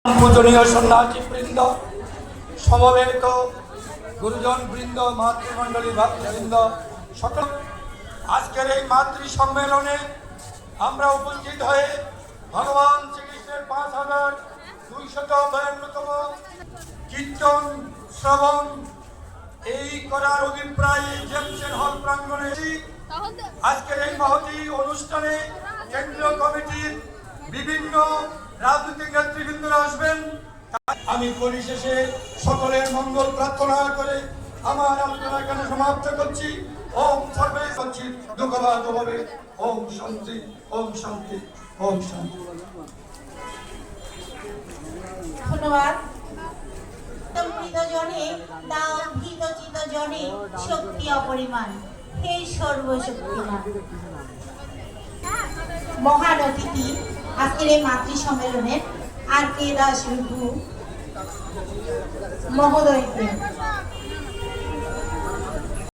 পূজনীয় সন্ন্যাসী বৃন্দ, সমবেত গুরুজন বৃন্দ, মাতৃমণ্ডলী ভাতৃবৃন্দ, সকল আজকের এই মাতৃ সম্মেলনে আমরা উপস্থিত হয়ে ভগবান শ্রীকৃষ্ণের 5252তম কীর্তন শ্রবণ এই করার অভিপ্রায়ে জেমসেন হল প্রাঙ্গণে আজকের এই মহতী অনুষ্ঠানে কেন্দ্রীয় কমিটির বিভিন্ন রাজনৈতিক নেতৃবৃন্দরা আসবেন। আমি পরিশেষে সকলের মঙ্গল প্রার্থনা করে আমার আলোচনা এখানে সমাপ্ত করছি। ওম সর্বে সচ্চিদ দুঃখবাদ হবে। ওম শান্তি, ওম শান্তি, ওম শান্তি। ধন্যবাদ। জনে দাও ভীতচিত জনে শক্তি অপরিমাণ, হে সর্বশক্তিমান। মহান অতিথি আজকের এই মাতৃ সম্মেলনের আর কে দাস মহোদয়কে